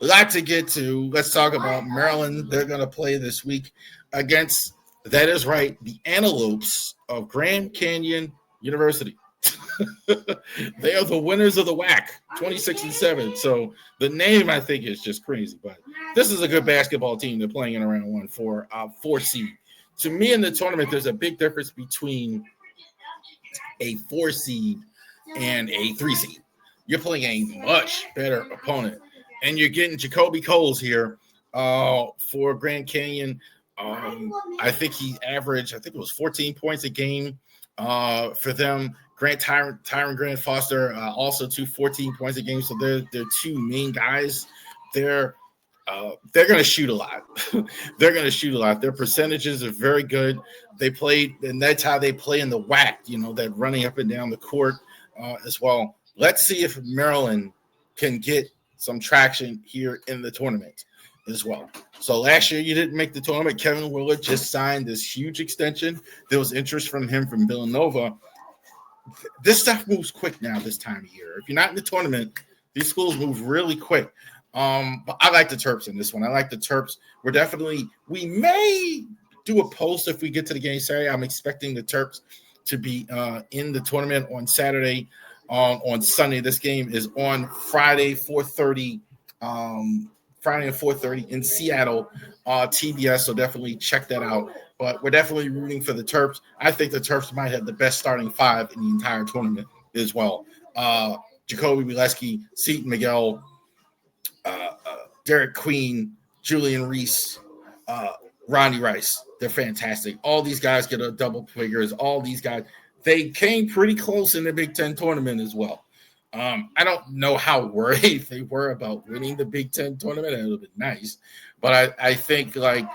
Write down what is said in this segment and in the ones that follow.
A lot to get to. Let's talk about Maryland. They're going to play this week against, that is right, the Antelopes of Grand Canyon University. They are the winners of the WAC, 26-7. So the name, I think, is just crazy. But this is a good basketball team. They're playing in around 1-4, 4 seed. To me, in the tournament, there's a big difference between a 4 seed and a 3 seed. You're playing a much better opponent, and you're getting Jacoby Coles here for Grand Canyon. I think he averaged, I think it was 14 points a game for them. Tyron Grant Foster also 14 points a game. So they're two main guys. They're going to shoot a lot. They're going to shoot a lot. Their percentages are very good. They played, and that's how they play in the WAC, that running up and down the court as well. Let's see if Maryland can get some traction here in the tournament as well. So last year you didn't make the tournament. Kevin Willard just signed this huge extension. There was interest from him from Villanova. This stuff moves quick now this time of year. If you're not in the tournament, these schools move really quick. But I like the Terps in this one. I like the Terps. We may do a post if we get to the game Saturday. I'm expecting the Terps to be in the tournament on Saturday. On Sunday, this game is on Friday, 4:30. Friday at 4:30 in Seattle, TBS. So definitely check that out. But we're definitely rooting for the Terps. I think the Terps might have the best starting five in the entire tournament as well. Jacoby Bileski, Seton Miguel, Derek Queen, Julian Reese, Ronnie Rice. They're fantastic. All these guys get a double figures. All these guys, they came pretty close in the Big Ten tournament as well. I don't know how worried they were about winning the Big Ten tournament. It would have been nice, but I think like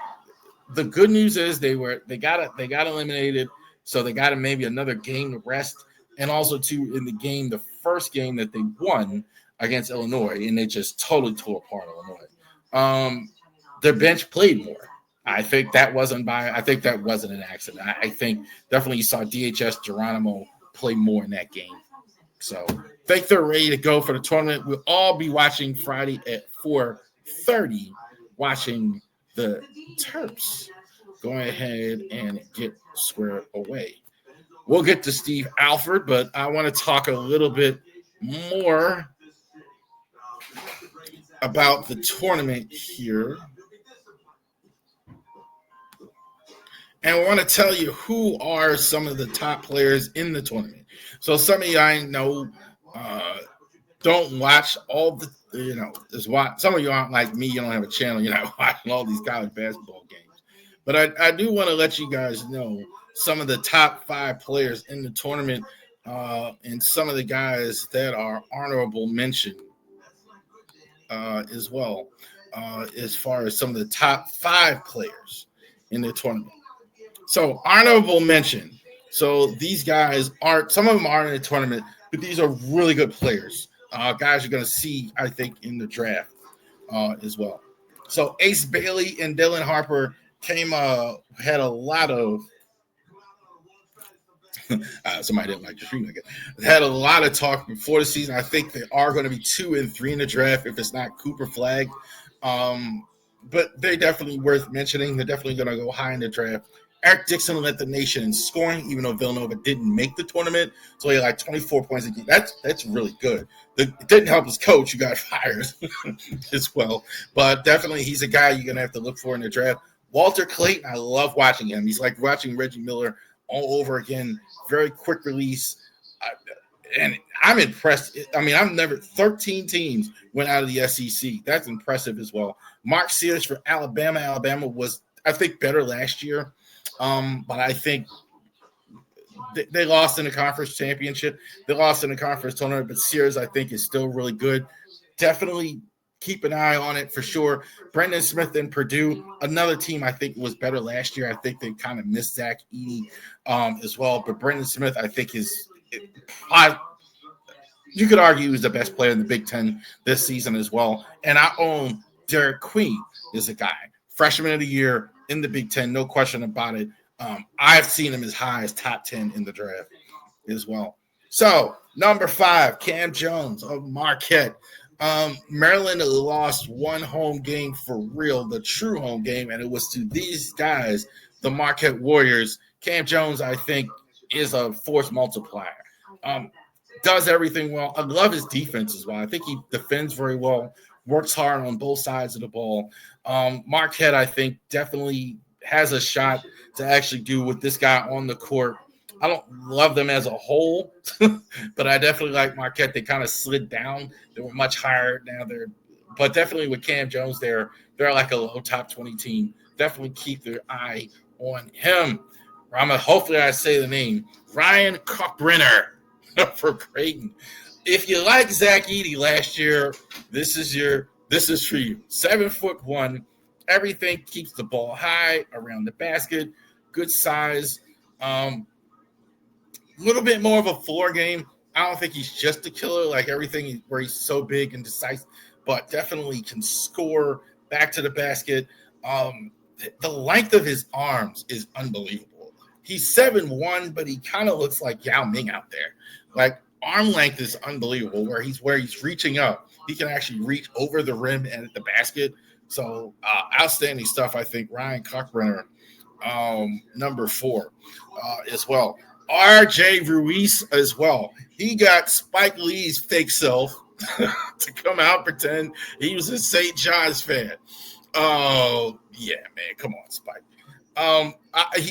the good news is they got eliminated, so they got maybe another game to rest, and also too in the first game that they won against Illinois, and they just totally tore apart Illinois. Their bench played more. I think that wasn't an accident. I think definitely you saw DHS Geronimo play more in that game. So I think they're ready to go for the tournament. We'll all be watching Friday at 4:30, watching the Terps go ahead and get squared away. We'll get to Steve Alford, but I want to talk a little bit more about the tournament here. And I want to tell you who are some of the top players in the tournament. So some of you I know don't watch all the, some of you aren't like me. You don't have a channel. You're not watching all these college basketball games. But I do want to let you guys know some of the top 5 players in the tournament and some of the guys that are honorable mention as well as far as some of the top 5 players in the tournament. So honorable mention. So these guys some of them aren't in the tournament, but these are really good players. Guys you're going to see, I think, in the draft as well. So Ace Bailey and Dylan Harper had a lot of somebody didn't like the stream again. Had a lot of talk before the season. I think they are going to be 2 and 3 in the draft if it's not Cooper Flagg. But they're definitely worth mentioning. They're definitely going to go high in the draft. Eric Dixon led the nation in scoring, even though Villanova didn't make the tournament. So he had like 24 points a game. That's really good. It didn't help his coach, who got fired as well. But definitely he's a guy you're going to have to look for in the draft. Walter Clayton, I love watching him. He's like watching Reggie Miller all over again. Very quick release. And I'm impressed. I mean, 13 teams went out of the SEC. That's impressive as well. Mark Sears for Alabama. Alabama was, I think, better last year. But I think they lost in the conference championship. They lost in the conference tournament, but Sears, I think, is still really good. Definitely keep an eye on it for sure. Brendan Smith and Purdue, another team I think was better last year. I think they kind of missed Zach Edey as well. But Brendan Smith, I think, you could argue he's the best player in the Big Ten this season as well. And I own Derek Queen is a guy. Freshman of the year in the Big Ten, no question about it. I've seen him as high as top 10 in the draft as well. So, number 5, Cam Jones of Marquette. Maryland lost one home game for real, the true home game, and it was to these guys, the Marquette Warriors. Cam Jones, I think, is a force multiplier. Um, does everything well. I love his defense as well. I think he defends very well, works hard on both sides of the ball. Marquette, I think, definitely has a shot to actually do with this guy on the court. I don't love them as a whole, but I definitely like Marquette. They kind of slid down. They were much higher now. But definitely with Cam Jones there, they're like a low top 20 team. Definitely keep their eye on him. Hopefully I say the name Ryan Cockbrenner for Creighton. If you like Zach Edey last year, this is for you. 7'1", everything, keeps the ball high around the basket, good size. Little bit more of a floor game. I don't think he's just a killer like everything where he's so big and decisive, but definitely can score back to the basket. The length of his arms is unbelievable. He's 7'1", but he kind of looks like Yao Ming out there. Like arm length is unbelievable. Where he's reaching up, he can actually reach over the rim and the basket. So outstanding stuff. I think Ryan Cockbrenner, number 4, as well. RJ Ruiz as well. He got Spike Lee's fake self to come out pretend he was a St. John's fan. Oh yeah, man, come on, Spike.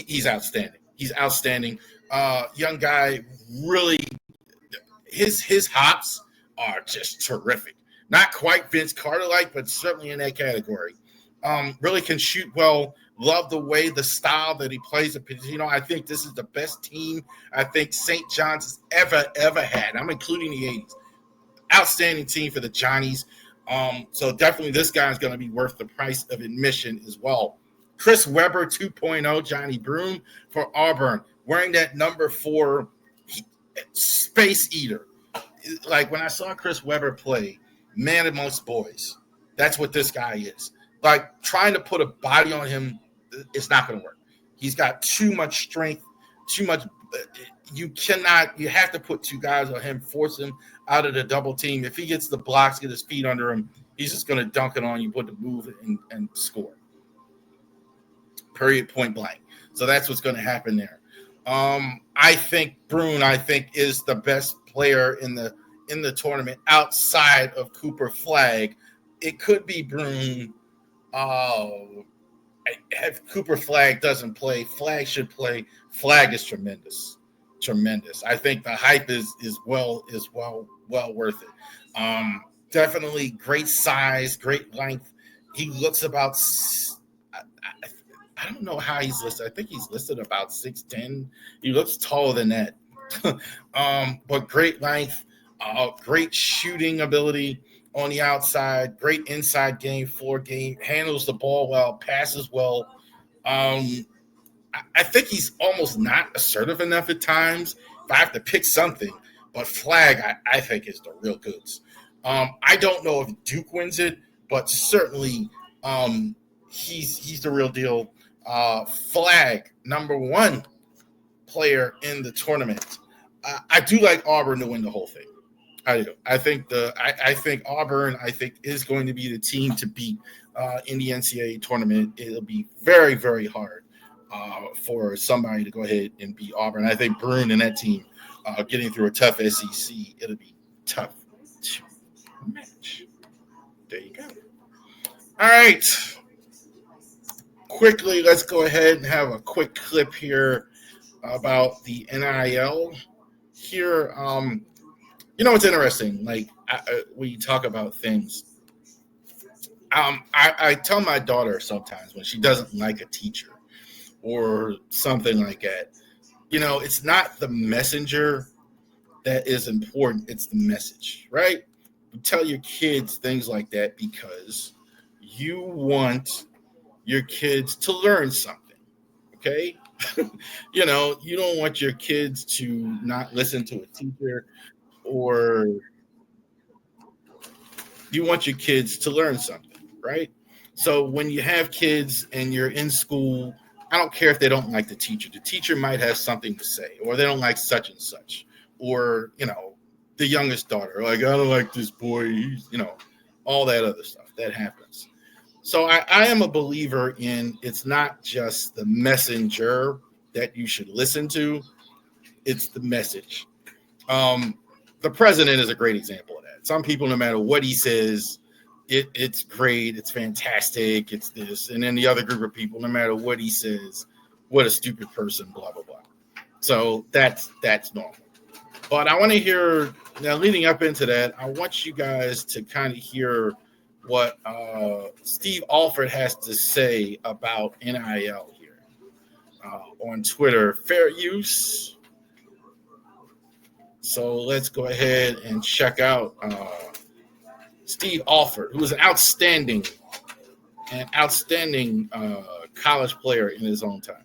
He's outstanding. He's outstanding. Young guy, really. His hops are just terrific. Not quite Vince Carter like, but certainly in that category. Really can shoot well. Love the way, the style that he plays. I think this is the best team I think St. John's has ever had. I'm including the 80s. Outstanding team for the Johnnies. So definitely this guy is going to be worth the price of admission as well. Chris Webber 2.0, Johnny Broome for Auburn, wearing that number 4 space eater. Like when I saw Chris Webber play, man amongst boys, that's what this guy is. Like trying to put a body on him, it's not going to work. He's got too much strength, too much. You have to put 2 guys on him, force him out of the double team. If he gets the blocks, get his feet under him, he's just going to dunk it on you, put the move and score. Period, point blank. So that's what's going to happen there. I think Broome, is the best player in the tournament outside of Cooper Flagg. It could be Broome. If Cooper Flagg doesn't play, Flagg should play. Flagg is tremendous. I think the hype is well worth it. Definitely great size, great length. He looks about. I don't know how he's listed. I think he's listed about 6'10". He looks taller than that. But great length, great shooting ability on the outside, great inside game, floor game, handles the ball well, passes well. I think he's almost not assertive enough at times. If I have to pick something, but Flagg, I think is the real goods. I don't know if Duke wins it, but certainly he's the real deal. Flagg, number 1 player in the tournament. I do like Auburn to win the whole thing. I do. I think Auburn is going to be the team to beat in the NCAA tournament. It'll be very, very hard for somebody to go ahead and beat Auburn. I think Broome and that team getting through a tough SEC, it'll be tough to match. There you go. All right. Quickly, let's go ahead and have a quick clip here about the NIL. Here, it's interesting. Like when you talk about things, I tell my daughter sometimes when she doesn't like a teacher or something like that, it's not the messenger that is important. It's the message, right? You tell your kids things like that because you want your kids to learn something, okay? You don't want your kids to not listen to a teacher, or you want your kids to learn something, right? So when you have kids and you're in school, I don't care if they don't like the teacher. The teacher might have something to say, or they don't like such and such, or the youngest daughter. Like, I don't like this boy. He's, all that other stuff that happens. So I am a believer in it's not just the messenger that you should listen to, it's the message. Um, the president is a great example of that. Some people, no matter what he says, it's great, it's fantastic, it's this. And then the other group of people, no matter what he says, what a stupid person, blah, blah, blah. So that's normal. But I want to hear, now leading up into that, I want you guys to kind of hear what Steve Alford has to say about NIL here on Twitter. Fair use. So let's go ahead and check out Steve Alford, who is an outstanding college player in his own time.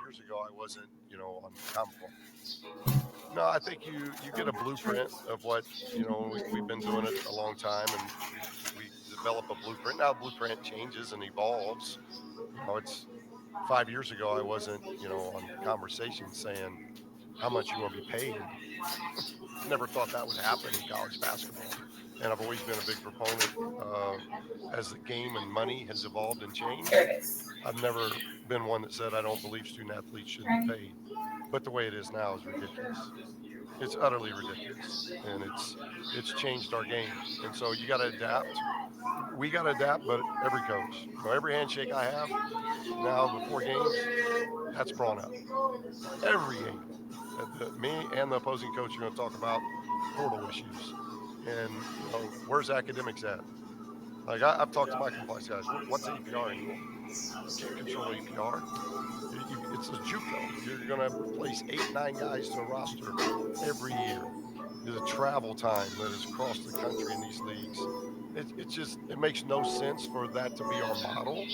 Years ago, I wasn't, on comical. No, I think you get a blueprint of what, we've been doing it a long time, and we develop a blueprint. Now, blueprint changes and evolves. It's 5 years ago, I wasn't, on conversation saying how much you want to be paid. Never thought that would happen in college basketball. And I've always been a big proponent as the game and money has evolved and changed. I've never been one that said I don't believe student athletes shouldn't be paid. But the way it is now is ridiculous. It's utterly ridiculous. And it's changed our game. And so you got to adapt. We got to adapt, but every coach, every handshake I have now before games, that's brought up. Every game. Me and the opposing coach are going to talk about portal issues. And, where's academics at? Like, I've talked to my compliance guys. What's APR anymore? You can't control APR. It's a JUCO. You're going to replace 8, 9 guys to a roster every year. The travel time that is across the country in these leagues. It makes no sense for that to be our model,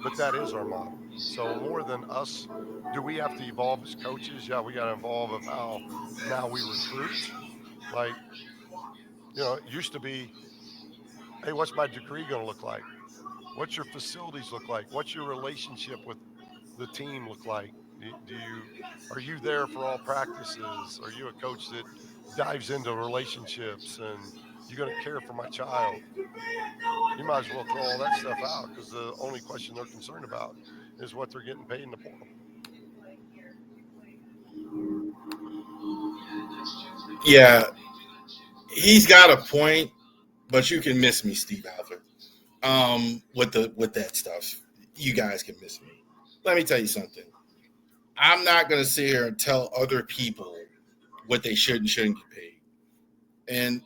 but that is our model. So more than us, do we have to evolve as coaches? Yeah, we got to evolve of how now we recruit. Like, it used to be, hey, what's my degree going to look like? What's your facilities look like? What's your relationship with the team look like? Are you there for all practices? Are you a coach that dives into relationships and you're going to care for my child? You might as well throw all that stuff out because the only question they're concerned about is what they're getting paid in the portal. Yeah, he's got a point, but you can miss me, Steve Alford. With that stuff, you guys can miss me. Let me tell you something. I'm not going to sit here and tell other people what they should and shouldn't get paid, and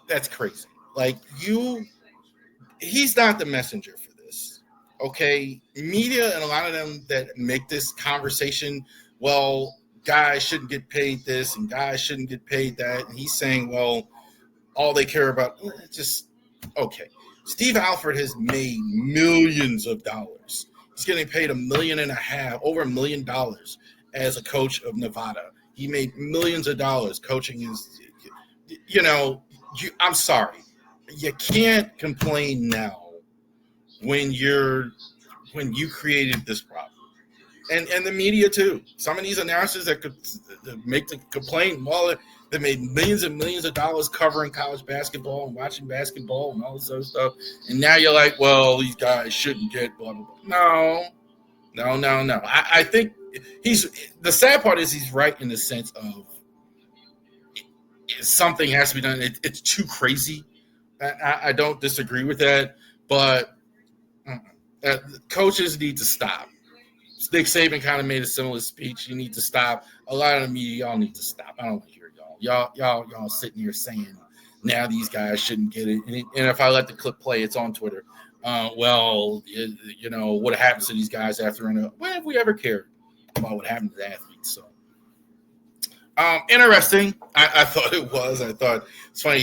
that's crazy. Like, he's not the messenger for this. Okay, media and a lot of them that make this conversation, well, guys shouldn't get paid this and guys shouldn't get paid that, and he's saying, well, all they care about, just okay. Steve Alford has made millions of dollars. He's getting paid $1.5 million, over $1 million as a coach of Nevada. He made millions of dollars coaching his, I'm sorry. You can't complain now when you created this problem. And the media too. Some of these announcers that could make the complaint, well, they made millions and millions of dollars covering college basketball and watching basketball and all this other stuff. And now you're like, well, these guys shouldn't get blah, blah, blah. No. I think the sad part is he's right in the sense of something has to be done. It's too crazy. I don't disagree with that, but coaches need to stop. Nick Saban kind of made a similar speech. You need to stop. A lot of the media, y'all need to stop. I don't want to hear y'all. Y'all sitting here saying now these guys shouldn't get it. And if I let the clip play, it's on Twitter. What happens to these guys after? When have we ever cared about what happened to the athletes? So, interesting. I thought it was. I thought it's funny.